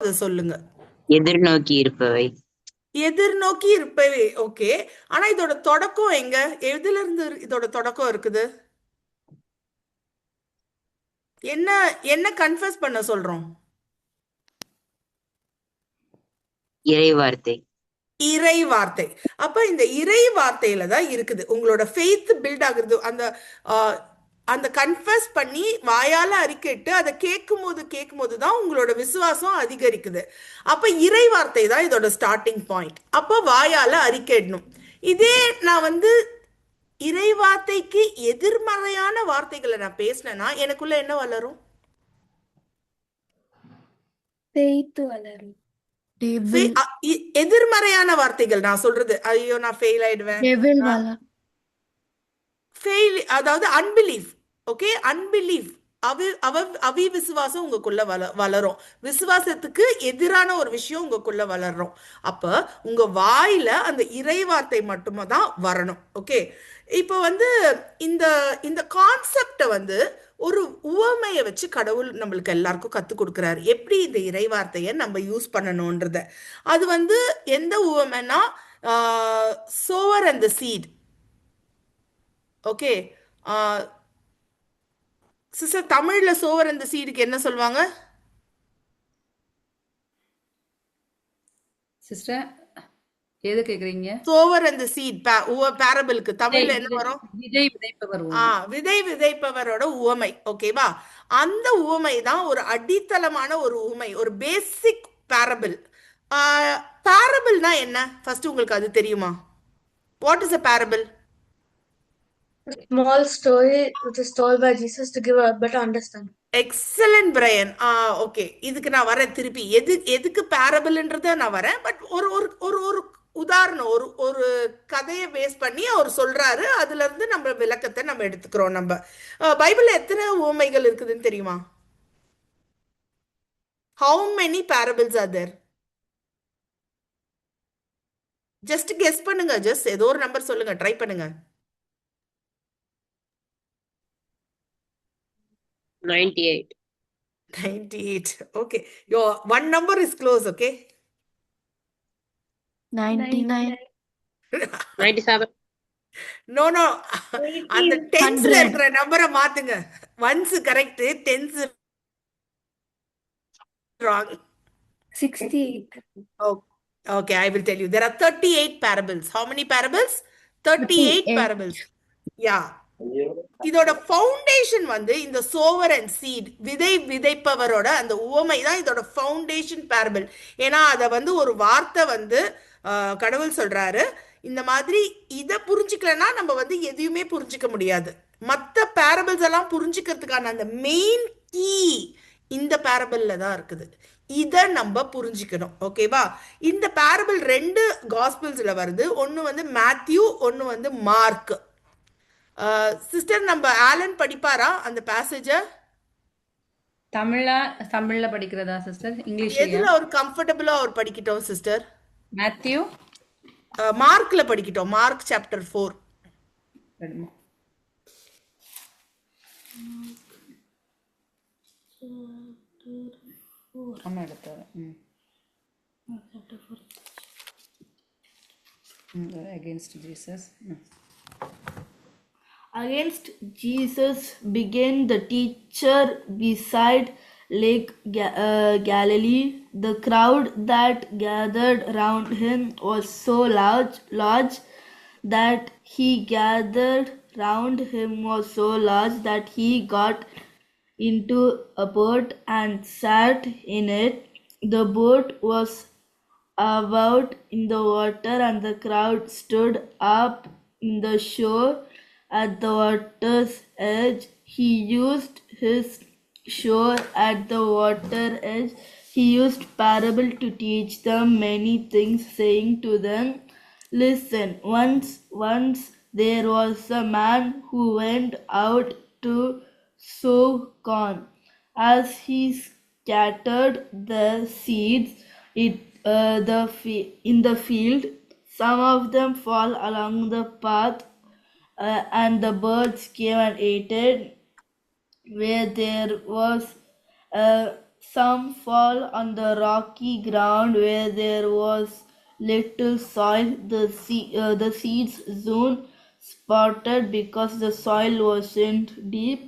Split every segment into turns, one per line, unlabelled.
அதை சொல்லுங்க.
எதிர்நோக்கி இருப்பவை.
எதிர்நோக்கி இருப்பவை. ஓகே. ஆனா இதோட தொடக்கம் எங்க? எதுல இருந்து இதோட தொடக்கம் இருக்குது? என்ன என்ன கன்ஃபஸ் பண்ண சொல்றோம்?
இறை வார்த்தை.
இறை வார்த்தை. அப்ப இந்த இறை வார்த்தையில தான் இருக்குது உங்களோட ஃபெய்த் பில்ட் ஆகுறது. அந்த அந்த கன்ஃபஸ் பண்ணி வாயால அறிக்கைட்டு அதை கேட்கும் போது தான் உங்களோட விசுவாசம் அதிகரிக்குது. அப்ப இறை வார்த்தை தான் இதோட ஸ்டார்டிங் பாயிண்ட். அப்ப வாயால அறிக்கையிடணும். இதே நான் வந்து இறை வார்த்தைக்கு எதிர்மறையான வார்த்தைகளை நான் பேசினேன்னா எனக்குள்ள என்ன வளரும்?
வளரும்.
எதிர்மறையான வார்த்தைகள் நான் சொல்றது, ஐயோ நான் ஃபெயில் ஆயிடுவேன், ஃபெயில், அதாவது அன்பிலீஃப். ஓகே, அன்பிலீஃப், அவிவிசுவாசம் உங்களுக்குள்ள வளரும். விசுவாசத்துக்கு எதிரான ஒரு விஷயம் உங்களுக்குள்ள வளரும். அப்ப உங்க வாயில அந்த இறை வார்த்தை மட்டுமே தான் வரணும். ஓகே. இப்போ வந்து இந்த இந்த கான்செப்டை வந்து ஒரு உவமையை வச்சு கடவுள் நம்மளுக்கு எல்லாருக்கும் கற்றுக் கொடுக்குறாரு, எப்படி இந்த இறை வார்த்தையை நம்ம யூஸ் பண்ணணுன்றத. அது வந்து எந்த உவமைனா sower and the seed. Okay. Sister, தமிழ்ல சோவர் அந்த சீடுக்கு என்ன சொல்லுவாங்க
சிஸ்டர்? எது கேக்குறீங்க?
சோவர் அந்த சீட் பேரபிளுக்கு தமிழ்ல என்ன வரும்?
விதை விதைப்பவர்.
விதை விதைப்பவரோட உவமை. ஓகேவா? அந்த உவமை தான் ஒரு அடித்தளமான ஒரு உவமை, ஒரு பேசிக் பேரபிள். பேரபிள்னா என்ன? ஃபர்ஸ்ட் உங்களுக்கு அது தெரியுமா? What is a parable?
A small story which is told by Jesus to give a better understanding.
Excellent Brian. Okay, இதுக்கு நான் வரேன் திருப்பி. எதுக்கு பேரபிள்ன்றத நான் வரேன். பட் ஒரு ஒரு ஒரு ஒரு உதாரணம், ஒரு ஒரு கதையை பேஸ் பண்ணி அவர் சொல்றாரு. அதுல இருந்து நம்ம விளக்கத்தை நம்ம எடுத்துக்கிறோம். நம்ம பைபிள்ல எத்தனை உவமைகள் இருக்குதுன்னு தெரியுமா? How many parables are there? Just guess பண்ணுங்க. ஜஸ்ட் ஏதோ ஒரு நம்பர் சொல்லுங்க, ட்ரை பண்ணுங்க.
98.
98. Okay, your one number is close. Okay,
99.
97.
no அந்த டென்ஸ்ல இருக்கிற நம்பரை மாத்துங்க. Ones correct, tens wrong.
68.
Okay, I will tell you. There are 38 parables. How many parables? 38 parables. Yeah. இதோட ஃபவுண்டேஷன் வந்து இந்த சோவர் அண்ட் சீட், விதை விதைப்பவரோட அந்த உவமை தான் இதோட ஃபவுண்டேஷன் பேரபிள். ஏன்னா அதை வந்து ஒரு வார்த்தை வந்து கடவுள் சொல்றாரு. இந்த மாதிரி இதை புரிஞ்சுக்கலன்னா நம்ம வந்து எதையுமே புரிஞ்சுக்க முடியாது. மற்ற பேரபிள்ஸ் எல்லாம் புரிஞ்சுக்கிறதுக்கான அந்த மெயின் கீ இந்த பேரபிள்ல தான் இருக்குது. இதை நம்ம புரிஞ்சுக்கணும். ஓகேவா? இந்த பேரபிள் 2 காஸ்பிள்ஸ்ல வருது. ஒன்று வந்து மேத்யூ, ஒன்று வந்து மார்க். சிஸ்டர், நம்ம ஆலன் படிப்பாரா அந்த பேசேஜ?
தமிழ்ல படிக்கிறதா சிஸ்டர்? இங்கிலீஷ்
எதுல அவர் கம்ஃபர்டபிளா அவர் படிக்கட்டும் சிஸ்டர்?
மேத்யூ,
மார்க்ல படிக்கட்டும். Mark chapter 4.
Against Jesus.
Against Jesus began the teacher beside Lake Galilee. The crowd that gathered round him was so large that he got into a boat and sat in it. The boat was about in the water, and the crowd stood up in the shore at the water's edge. He used parable to teach them many things, saying to them, "Listen, once there was a man who went out to sow corn. As he scattered the seeds in the field, some of them fell along the path, and the birds came and ate it. Where there was Some fall on the rocky ground where there was little soil. The seeds soon sprouted because the soil wasn't deep.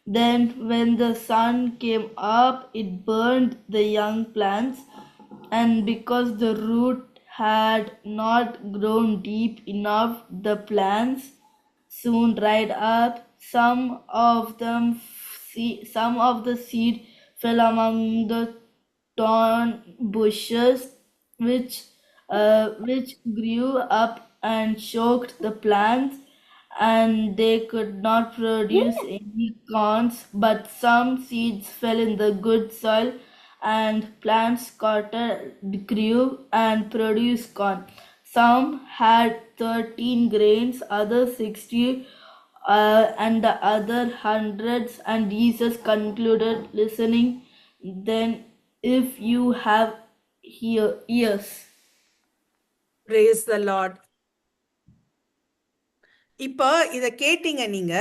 Then, when the sun came up, it burned the young plants, and because the root had not grown deep enough, the plants soon dried up. Some of the seed fell among the thorn bushes, which grew up and choked the plants, and they could not produce any corns. But some seeds fell in the good soil, and plants grew and produced corn. Some had 13 grains, others 60, and the other hundreds. And Jesus concluded, listening, then if you have ears.
Praise the Lord. இப்போ இத கேட்டீங்க நீங்க.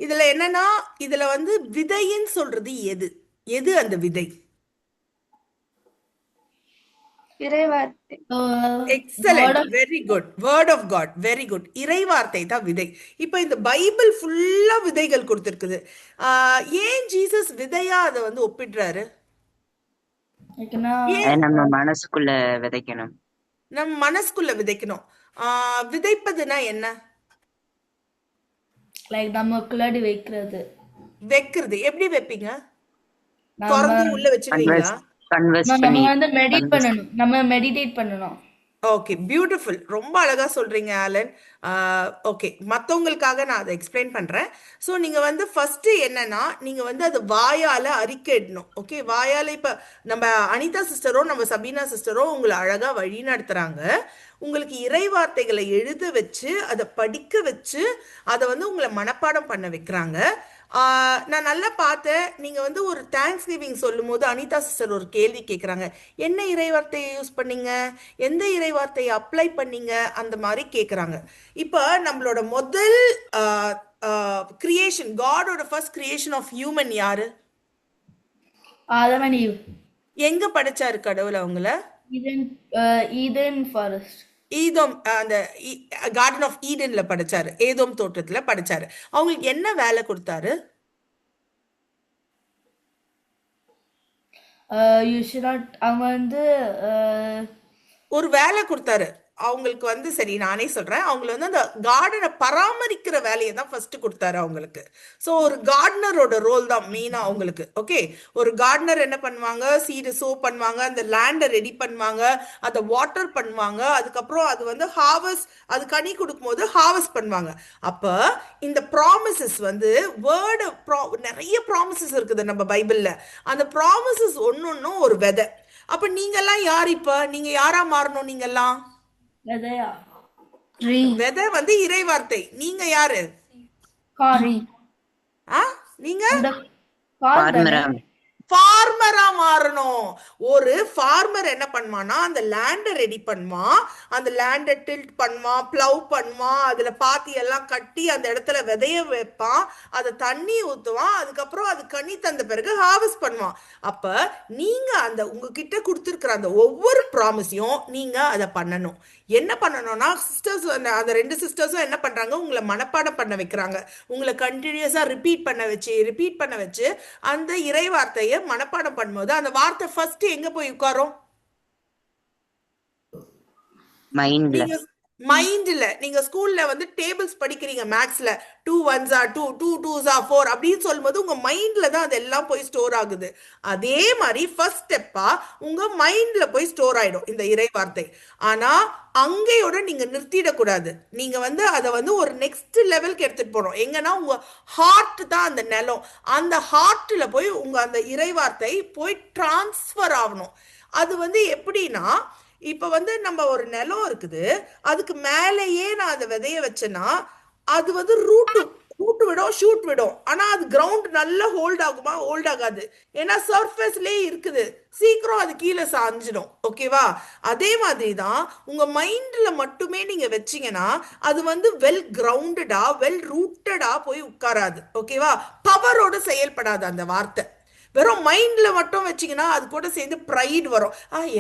இதுல என்னன்னா, இதுல வந்து விதைன்னு சொல்றது எது? எது அந்த விதை?
இறைவார்த்தை.
Excellent, very good. Word of God, very good. இறைவார்த்தை தான் விதை. இப்போ இந்த பைபிள் ஃபுல்லா விதைகள் கொடுத்திருக்குது. ஏன் ஜீசஸ் விதையா அதை வந்து ஒப்பிடுறாரு?
நம்ம மனசுக்குள்ள விதைக்கணும்.
நம்ம மனசுக்குள்ள விதைக்கணும். விதைப்பதுனா என்ன?
லைக் நமக்குள்ளாடி வைக்கிறது.
எப்படி வைப்பீங்க? திறந்து உள்ள வச்சிருவீங்களா?
நம்ம வந்து மெடிடேட் பண்ணணும்.
Okay, beautiful. ரொம்ப அழகா சொல்றீங்க ஆலன். ஓகே, மற்றவங்களுக்காக நான் அதை எக்ஸ்பிளைன் பண்றேன். ஸோ நீங்க வந்து ஃபர்ஸ்ட் என்னன்னா, நீங்க வந்து அது வாயால அறிக்கையிடணும். ஓகே, வாயால இப்ப நம்ம அனிதா சிஸ்டரோ நம்ம சபீனா சிஸ்டரோ உங்களை அழகா வழி நடத்துறாங்க. உங்களுக்கு இறைவார்த்தைகளை எழுத வச்சு அதை படிக்க வச்சு அதை வந்து உங்களை மனப்பாடம் பண்ண வைக்கிறாங்க. நான் நல்லா பார்த்தேன். நீங்க வந்து ஒரு தேங்க்ஸ் கிவிங் சொல்லும் போது அனிதா சிஸ்டர் ஒரு கேள்வி கேட்குறாங்க, என்ன இறைவார்த்தையை யூஸ் பண்ணீங்க, எந்த இறைவார்த்தையை அப்ளை பண்ணீங்க, அந்த மாதிரி கேட்குறாங்க. இப்போ நம்மளோட முதல் கிரியேஷன், காடோட ஃபர்ஸ்ட் கிரியேஷன் ஆஃப் ஹியூமன் யாரு?
ஆதம்.
எங்க படைச்சாரு கடவுள் அவங்கள?
Ethan forest.
ஈதோம், அந்த கார்டன் ஆஃப் ஈடன்ல படைச்சாரு, ஏதோம் தோட்டத்துல படைச்சாரு. அவங்களுக்கு என்ன வேலை கொடுத்தாரு?
அவங்க வந்து
ஒரு வேலை கொடுத்தாரு அவங்களுக்கு வந்து. சரி, நானே சொல்றேன். அவங்களை வந்து அந்த கார்டனை பராமரிக்கிற வேலையை தான் ஃபர்ஸ்ட் கொடுத்தாரு அவங்களுக்கு. ஸோ ஒரு கார்டனரோட ரோல் தான் மெயினா அவங்களுக்கு. ஓகே, ஒரு கார்டனர் என்ன பண்ணுவாங்க, சீடு சோ பண்ணுவாங்க, அந்த லேண்டை ரெடி பண்ணுவாங்க, அதை வாட்டர் பண்ணுவாங்க, அதுக்கப்புறம் அது வந்து ஹார்வெஸ்ட், அது கனி கொடுக்கும் போது ஹார்வெஸ்ட் பண்ணுவாங்க. அப்ப இந்த ப்ராமிசஸ் வந்து வேர்டு, நிறைய ப்ராமிசஸ் இருக்குது நம்ம பைபிள்ல. அந்த ப்ராமிசஸ் ஒன்னொன்னும் ஒரு விதை. அப்ப நீங்கெல்லாம் யார்? இப்ப நீங்க யாரா மாறணும்? நீங்கெல்லாம் விதை வந்து இறைவார்த்தை. நீங்க யாரு? நீங்க ஃபார்மரா மாறணும். ஒரு ஃபார்மர் என்ன பண்ணுவான்னா, அந்த லேண்டை ரெடி பண்ணுவான், அந்த லேண்டை டில்ட் பண்ணுவான், பிளவ் பண்ணுவான், அதுல பாத்தி எல்லாம் கட்டி அந்த இடத்துல விதைய வைப்பான், அதை தண்ணி ஊத்துவான், அதுக்கப்புறம் அது கனி தந்த பிறகு ஹார்வெஸ்ட் பண்ணுவான். அப்ப நீங்க அந்த உங்ககிட்ட கொடுத்துருக்கிற அந்த ஒவ்வொரு ப்ராமிஸையும் நீங்க அதை பண்ணணும். என்ன பண்ணணும்னா, சிஸ்டர்ஸ், அந்த 2 சிஸ்டர்ஸும் என்ன பண்றாங்க, உங்களை மனப்பாடம் பண்ண வைக்கிறாங்க. உங்களை கண்டினியூஸா ரிப்பீட் பண்ண வச்சு அந்த இறைவார்த்தையை மனப்பாடம் பண்ணும்போது அந்த வார்த்தை ஃபர்ஸ்ட் எங்க போய் உட்காரும்? மைண்ட்ல. நீங்க ஸ்கூல்ல வந்து டேபிள்ஸ் படிக்கிறீங்க, மேக்ஸ்ல 2 1s are 2, 2 2s are 4 அப்படின்னு சொல்லும்போது உங்க மைண்ட்ல தான் அதெல்லாம் போய் ஸ்டோர் ஆகுது. அதே மாதிரி ஃபர்ஸ்ட் ஸ்டெப்பா உங்க மைண்ட்ல போய் ஸ்டோர் ஆயிடும் இந்த இறைவார்த்தை. ஆனா அங்கேயோட நீங்க நிறுத்திடக்கூடாது. நீங்க வந்து அதை வந்து ஒரு நெக்ஸ்ட் லெவலுக்கு எடுத்துட்டு போறோம். எங்கன்னா உங்க ஹார்ட் தான் அந்த நிலம். அந்த ஹார்ட்ல போய் உங்க அந்த இறைவார்த்தை போய் டிரான்ஸ்ஃபர் ஆகணும். அது வந்து எப்படின்னா, இப்ப வந்து நம்ம ஒரு நிலம் இருக்குது, அதுக்கு மேலேயே நான் அந்த விதைய வச்சேன்னா அது வந்து ரூட் விடும், ஷூட் விடும். ஆனா அது கிரவுண்ட் நல்லா ஹோல்ட் ஆகுமா? ஹோல்ட் ஆகாது. ஏன்னா சர்ஃபேஸ்லயே இருக்குது, சீக்கிரம் அது கீழே சாஞ்சிடும். ஓகேவா? அதே மாதிரி தான் உங்க மைண்ட்ல மட்டுமே நீங்க வச்சீங்கன்னா அது வந்து வெல் கிரவுண்டடா, வெல் ரூட்டடா போய் உட்காராது. ஓகேவா? பவரோட செயல்படாது அந்த வார்த்தை. வெறும் மைண்ட்ல மட்டும் வச்சீங்கன்னா அது கூட சேர்ந்து ப்ரைட் வரும்.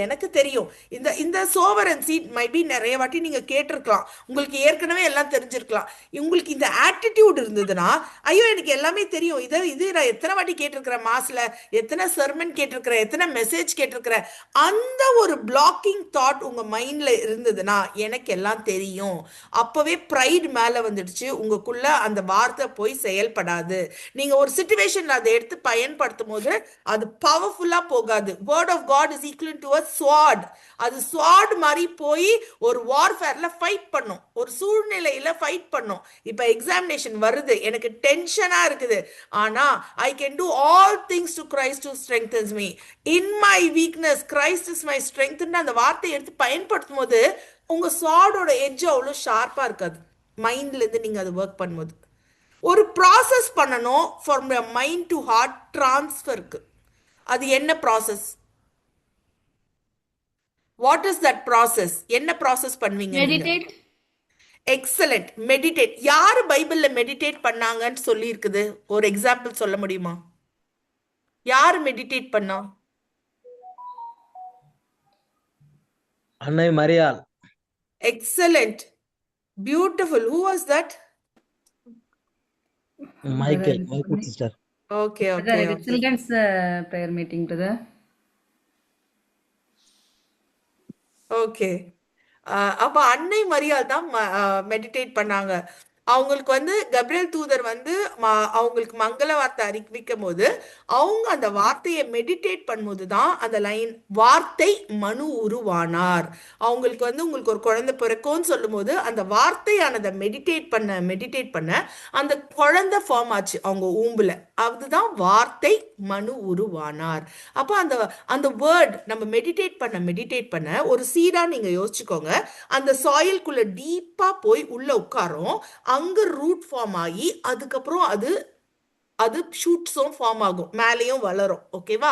எனக்கு தெரியும். இந்த இந்த சோவரன் சீட் மைபி நிறைய வாட்டி நீங்க கேட்டிருக்கலாம், உங்களுக்கு ஏற்கனவே எல்லாம் தெரிஞ்சிருக்கலாம். உங்களுக்கு இந்த ஆட்டிடியூட் இருந்ததுன்னா, ஐயோ எனக்கு எல்லாமே தெரியும், இது நான் எத்தனை வாட்டி கேட்டிருக்கிறேன், மாஸ்ல எத்தனை சர்மன் கேட்டிருக்கிறேன், எத்தனை மெசேஜ் கேட்டிருக்கிறேன், அந்த ஒரு பிளாக்கிங் தாட் உங்க மைண்ட்ல இருந்ததுன்னா எனக்கு எல்லாம் தெரியும், அப்பவே ப்ரைட் மேல வந்துடுச்சு, உங்களுக்குள்ள அந்த வார்த்தை போய் செயல்படாது. நீங்க ஒரு சிச்சுவேஷன்ல அதை எடுத்து பயன்படுத்தும் போது அது பவர்ஃபுல்லா போகாது. Word of God is equal to a sword. அது ஸ்வார்ட் மாதிரி போய் ஒரு வார்ஃபேர்ல ஃபைட் பண்ணும், ஒரு சூழ்நிலையில ஃபைட் பண்ணும். இப்ப எக்ஸாமினேஷன் வருது, எனக்கு டென்ஷனா இருக்குது, ஆனா I can do all things to Christ who strengthens me, in my weakness Christ is my ஸ்ட்ரெங்த்னு அந்த வார்த்தையை எடுத்து பயன்படுத்தும் போது உங்க ஸ்வார்டோட எட்ஜ் அவ்வளோ ஷார்ப்பா இருக்காது. மைண்ட்ல இருந்து நீங்க அது ஒர்க் பண்ணும்போது ஒரு ப்ராசஸ் பண்ணணும் ஃப்ரம் மைண்ட் டு ஹார்ட் டிரான்ஸ்ஃபருக்கு. அது என்ன process? What is that process? என்ன ப்ராசஸ் பண்ணுவீங்க?
Meditate.
எக்ஸலண்ட். மெடிடேட். யாரு பைபிள்ல மெடிடேட் பண்ணாங்கன்னு சொல்லி இருக்குது? ஒரு எக்ஸாம்பிள் சொல்ல முடியுமா? யாரு மெடிடேட் பண்ணா?
அன்னை மரியாள்.
Excellent, beautiful. Who was that?
Michael sister.
Okay
Brother,
okay
இது
okay.
children's prayer meeting, brother.
Okay. அப்ப அன்னை மரியாள் தான் மெடிடேட் பண்ணாங்க. அவங்களுக்கு வந்து கப்ரியேல் தூதர் வந்து அவங்களுக்கு மங்கள வார்த்தை அறிவிக்கும் போது அவங்க அந்த வார்த்தையை மெடிடேட் பண்ணும்போது தான் அந்த லைன் வார்த்தை மனு உருவானார். அவங்களுக்கு வந்து உங்களுக்கு ஒரு குழந்தை பிறக்கும்னு சொல்லும் போது அந்த வார்த்தையானதை மெடிடேட் பண்ண அந்த குழந்தை ஃபார்ம் ஆச்சு அவங்க ஊம்புல. அதுதான் வார்த்தை மனு உருவானார். அப்போ அந்த அந்த வேர்ட் நம்ம மெடிடேட் பண்ண ஒரு சீடா நீங்க யோசிச்சுக்கோங்க. அந்த சாயில்குள்ள டீப்பா போய் உள்ள உட்காரும், அங்க ரூட் ஃபார்ம் ஆகி அதுக்கப்புறம் அது ஷூட்ஸும் ஃபார்ம் ஆகும், மேலேயும் வளரும். ஓகேவா?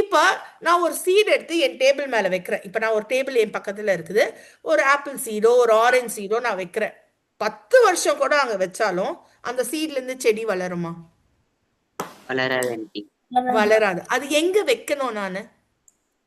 இப்போ நான் ஒரு சீட் எடுத்து என் டேபிள் மேலே வைக்கிறேன். இப்போ நான் ஒரு டேபிள் என் பக்கத்தில் இருக்குது, ஒரு ஆப்பிள் சீடோ ஒரு ஆரஞ்சு சீடோ நான் வைக்கிறேன். 10 வருஷம் கூட அங்கே வச்சாலும் அந்த சீட்லேருந்து செடி வளருமா?
வளராது ஆண்டி.
வளராது. அது எங்க வைக்கணும்? நான்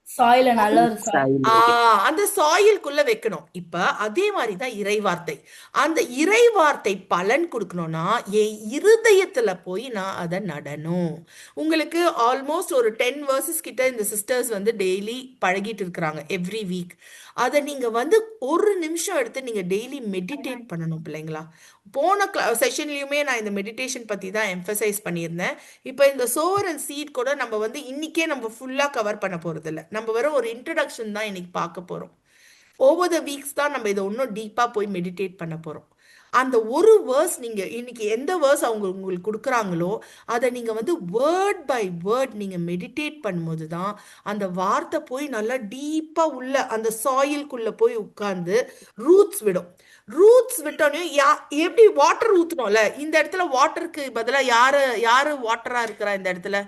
Soil and other soil.
Soil
அந்த சாயில்குள்ள வைக்கணும். இப்ப அதே மாதிரிதான் இறைவார்த்தை. அந்த இறைவார்த்தை பலன் கொடுக்கணும்னா என் இருதயத்துல போய் நான் அதை நடணும். உங்களுக்கு ஆல்மோஸ்ட் ஒரு 10 verses கிட்ட இந்த சிஸ்டர்ஸ் வந்து டெய்லி பழகிட்டு இருக்கிறாங்க எவ்ரி வீக். அதை நீங்க வந்து ஒரு நிமிஷம் எடுத்து நீங்க டெய்லி மெடிடேட் பண்ணணும் பிள்ளைங்களா. போன செஷன்லயுமே நான் இந்த மெடிடேஷன் பத்தி தான் எம்பசைஸ் பண்ணியிருந்தேன். இப்போ இந்த சோவர் அண்ட் சீட் கூட நம்ம வந்து இன்னைக்கே நம்ம ஃபுல்லா கவர் பண்ண போறது இல்லை. நம்ம வெறும் ஒரு இன்ட்ரடக்ஷன் தான் இன்னைக்கு பார்க்க போறோம். ஓவர் த வீக்ஸ் தான் நம்ம இதை இன்னும் டீப்பா போய் மெடிடேட் பண்ண போறோம். அந்த ஒரு வேர்ஸ் நீங்க இன்னைக்கு எந்த வேர்ஸ் அவங்க உங்களுக்கு கொடுக்குறாங்களோ அதை நீங்க வந்து வேர்ட் பை வேர்ட் நீங்க மெடிடேட் பண்ணும்போது தான் அந்த வார்த்தை போய் நல்லா டீப்பா உள்ள அந்த சாயில்குள்ள போய் உட்கார்ந்து ரூட்ஸ் விடும். ரூட்ஸ் விட்டோன்னே எப்படி வாட்டர் ஊத்தணும்ல, இந்த இடத்துல வாட்டருக்கு பதிலா யாரு வாட்டரா இருக்கிறா? இந்த இடத்துல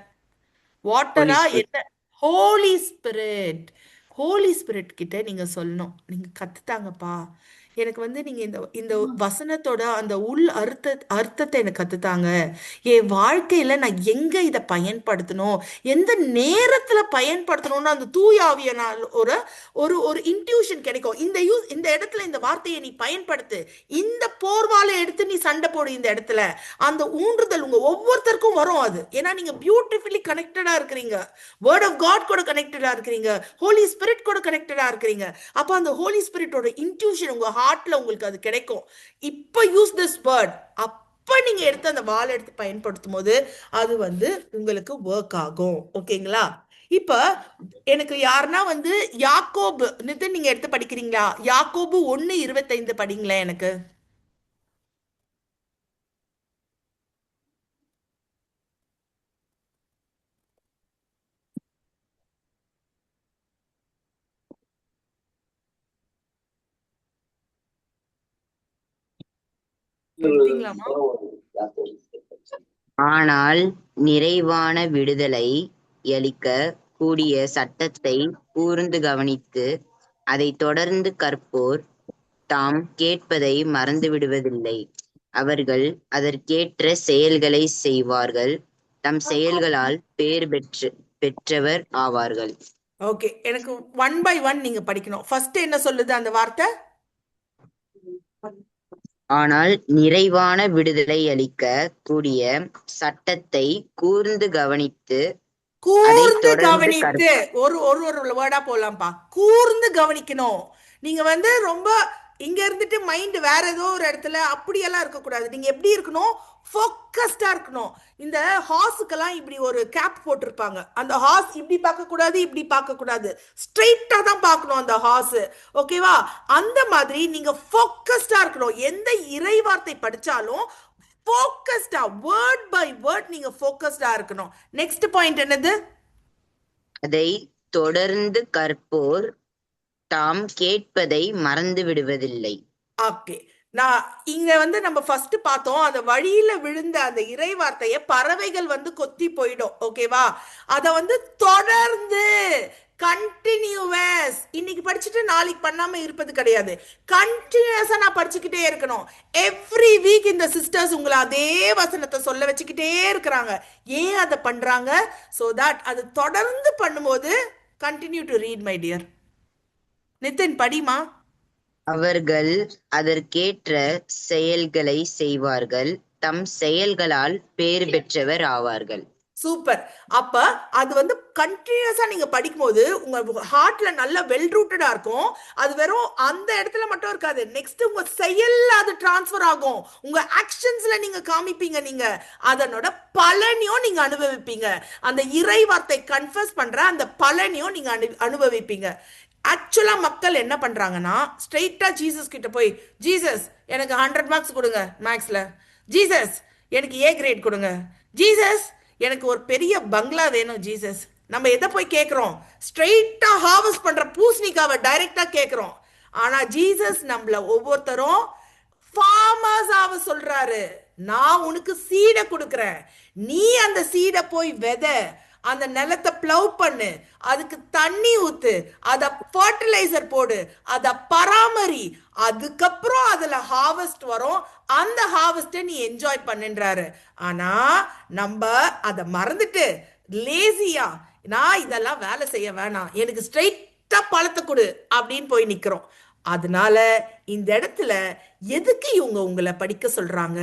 வாட்டரா என்ன? ஹோலி ஸ்பிரிட். ஹோலி ஸ்பிரிட் கிட்ட நீங்க சொல்லணும், நீங்க கத்துத்தாங்கப்பா, எனக்கு வந்து நீங்க இந்த இந்த வசனத்தோட அந்த உள் அர்த்தத்தை எனக்கு கத்துத்தாங்க. என் வாழ்க்கையில நான் எங்க இதை பயன்படுத்தணும், எந்த நேரத்துல பயன்படுத்தணும்னு அந்த தூய ஆவியினால் ஒரு ஒரு ஒரு இன்ட்யூஷன் கிடைக்கும். இந்த இடத்துல இந்த வார்த்தையை நீ பயன்படுத்து, இந்த போர்வாலை எடுத்து நீ சண்டை போடு, இந்த இடத்துல அந்த ஊன்றுதல் உங்க ஒவ்வொருத்தருக்கும் வரும். அது ஏன்னா நீங்க பியூட்டிஃபுல்லி கனெக்டடா இருக்கிறீங்க, வேர்ட் ஆஃப் காட் கூட கனெக்டடா இருக்கிறீங்க, ஹோலி ஸ்பிரிட் கூட கனெக்டடா இருக்கிறீங்க. அப்ப அந்த ஹோலி ஸ்பிரிட்டோட இன்ட்யூஷன் உங்க ஹார்ட்ல உங்களுக்கு அது கிடைக்கும். இப்ப யூஸ் திஸ் வேர்ட். அப்ப நீங்க எடுத்து அந்த வாளை எடுத்து பயன்படுத்தும் போது அது வந்து உங்களுக்கு ஒர்க் ஆகும். ஓகேங்களா? இப்ப எனக்கு யாருன்னா வந்து யாக்கோபு நிதின் நீங்க எடுத்து படிக்கிறீங்களா? யாக்கோபு 1:25 படிங்களேன் எனக்கு. படித்தீங்களாமா?
ஆனால் நிறைவான விடுதலை அளிக்க கூடிய சட்டத்தை கூர்ந்து கவனித்து அதை தொடர்ந்து கற்போர் தாம் கேட்பதை மறந்து விடுவதில்லை. அவர்கள் அதற்கேற்ற செயல்களை செய்வார்கள். தம் செயல்களால் பேர் பெற்றவர் ஆவார்கள்.
ஓகே, எனக்கு 1 by 1 நீங்க படிக்கணும். ஃபர்ஸ்ட் என்ன சொல்லுது அந்த வார்த்தை?
ஆனால் நிறைவான விடுதலை அளிக்க கூடிய சட்டத்தை கூர்ந்து கவனித்து அதை
கூர்ந்து
தொடர்ந்து
கவனித்து, ஒரு ஒரு ஒரு வேர்டா போலாம்ப்பா. கூர்ந்து கவனிக்கணும். நீங்க வந்து ரொம்ப இங்க இருந்துட்டு மைண்ட் வேற ஏதோ ஒரு இடத்துல அப்படியெல்லாம் இருக்கக்கூடாது. நீங்க எப்படி இருக்கணும்? ஃபோக்கஸ்டா இருக்கணும். இந்த ஹார்ஸுக்கெல்லாம் இப்படி ஒரு கேப் போட்டிருப்பாங்க. அந்த ஹார்ஸ் இப்படி பார்க்க கூடாது, இப்படி பார்க்க கூடாது, ஸ்ட்ரெயிட்டா தான் பார்க்கணும் அந்த ஹார்ஸ். ஓகேவா? அந்த மாதிரி நீங்க ஃபோக்கஸ்டா இருக்கணும். எந்த இறை வார்த்தை படிச்சாலும் ஃபோக்கஸ்டா, வேர்ட் பை வேர்ட் நீங்க ஃபோக்கஸ்டா இருக்கணும். நெக்ஸ்ட் பாயிண்ட் என்னது?
அதை தொடர்ந்து கற்போர் தாம் கேட்பதை மறந்து விடுவதில்லை.
ஓகே, நான் இங்க வந்து நம்ம ஃபர்ஸ்ட் பார்த்தோம், அந்த வழியில விழுந்த அந்த இறை வார்த்தைய பறவைகள் வந்து கொத்தி போயிடும். ஓகேவா? அத வந்து தொடர்ந்து கண்டினியூவஸ், இன்னைக்கு படிச்சுட்டு நாளைக்கு பண்ணாம இருப்பது கிடையாது. கண்டினியூஸா நான் படிச்சுக்கிட்டே இருக்கணும். எவ்ரி வீக் இந்த சிஸ்டர்ஸ் உங்களை அதே வசனத்தை சொல்ல வச்சுக்கிட்டே இருக்கிறாங்க. ஏன் அதை பண்றாங்க? சோ தட் அது தொடர்ந்து பண்ணும்போது continue to read my dear. Nitin படிமா.
அவர்கள் அதற்கேற்ற செயல்களை செய்வார்கள், தம் செயல்களால் பேர் பெற்றவர் ஆவார்கள்.
சூப்பர். அப்ப அது வந்து கண்டினியூஸா நீங்க படிக்கும்போது உங்க ஹார்ட்ல நல்ல வெல் ரூட்டடா இருக்கும். அது வெறும் அந்த இடத்துல மட்டும் இருக்காது, நெக்ஸ்ட் உங்க செயல்ல அது டிரான்ஸ்ஃபர் ஆகும். உங்க ஆக்ஷன்ஸ்ல நீங்க காமிப்பீங்க. நீங்க அதனோட பலனையும் நீங்க அனுபவிப்பீங்க. அந்த இறை வார்த்தை கன்ஃபஸ் பண்ற அந்த பலனையும் நீங்க அனுபவிப்பீங்க. ஆக்சுவலா மக்கள் என்ன பண்றாங்கன்னா, ஸ்ட்ரெயிட்டா ஜீசஸ் கிட்ட போய், ஜீசஸ் எனக்கு 100 மார்க்ஸ் கொடுங்க மேக்ஸ்ல, ஜீசஸ் எனக்கு ஏ கிரேட் கொடுங்க, ஜீசஸ் எனக்கு ஒரு பெரிய பங்களா வேணும் ஜீசஸ். நம்ம எதை போய் கேட்கிறோம்? ஸ்ட்ரெயிட்டா ஹார்வெஸ்ட் பண்ற பூசணிக்காவை டைரக்டா கேட்கிறோம். ஆனா ஜீசஸ் நம்மள ஒவ்வொருத்தரும் ஃபார்மர்ஸ் ஆக சொல்றாரு. நான் உனக்கு சீடை கொடுக்கிறேன், நீ அந்த சீடை போய் வித, அந்த நிலத்தை ப்ளவ் பண்ணு, அதுக்கு தண்ணி ஊத்து, அத ஃபர்டிலைசர் போடு, அத பராமரி, அதுக்கப்புறம் அதுல ஹார்வெஸ்ட் வரும். அந்த ஹார்வெஸ்ட்டை நீ என்ஜாய் பண்ணுன்றாரு. ஆனா நம்ம அதை மறந்துட்டு லேசியா, நான் இதெல்லாம் வேலை செய்ய வேணாம், எனக்கு ஸ்ட்ரெயிட்டா பழத்தை கொடு அப்படின்னு போய் நிக்கிறோம். அதனால இந்த இடத்துல எதுக்கு இவங்க உங்களை படிக்க சொல்றாங்க,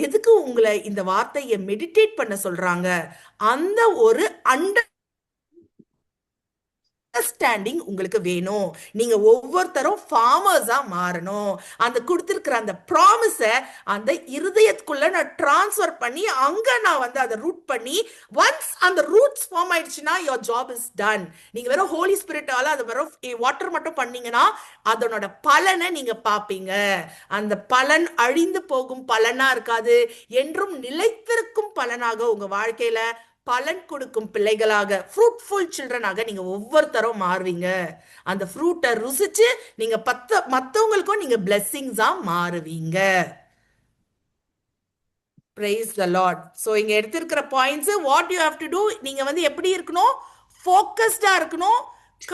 எதுக்கு உங்களை இந்த வார்த்தையை மெடிடேட் பண்ண சொல்றாங்க, அந்த ஒரு அண்டர்ஸ்டாண்டிங் உங்களுக்கு வேணும். நீங்க ஒவ்வொருத்தரும் ஃபார்மர்ஸா மாறணும். அந்த கொடுத்திருக்கிற அந்த ப்ராமிஸ அந்த இருதயத்துக்குள்ள நான் டிரான்ஸ்ஃபர் பண்ணி அங்க நான் வந்து அதை ரூட் பண்ணி, ஒன்ஸ் அந்த ரூட்ஸ் ஃபார்ம் ஆயிடுச்சுன்னா your job is done. நீங்க வெறும் ஹோலி ஸ்பிரிட்டால அது வெறும் வாட்டர் மட்டும் பண்ணீங்கன்னா அதனோட பலனை நீங்க பாப்பீங்க. அந்த பலன் அழிந்து போகும் பலனா இருக்காது, என்றும் நிலைத்திருக்கும் பலனாக உங்க வாழ்க்கையில பலன் கொடுக்கும் பிள்ளைகளாக, ஃப்ரூட்ஃபுல் சில்ட்ரனாக நீங்க ஒவ்வொருத்தரும் மாறுவீங்க. அந்த ஃப்ரூட்டை ருசிச்சு நீங்க மத்தவங்களுக்கும் நீங்க பிளெஸிங்ஸா மாறுவீங்க. Praise the Lord. So இங்க எடுத்திருக்கிற points, what you have to do, நீங்க வந்து எப்படி இருக்கணும்? ஃபோக்கஸ்டா இருக்கணும்,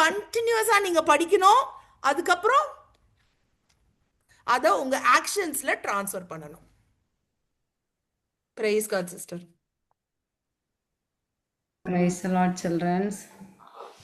கண்டினியூஸா நீங்க படிக்கணும், அதுக்கப்புறம் அதை உங்க ஆக்ஷன்ஸ்ல டிரான்ஸ்ஃபர் பண்ணணும். Praise God, sister.
Praise the Lord, children.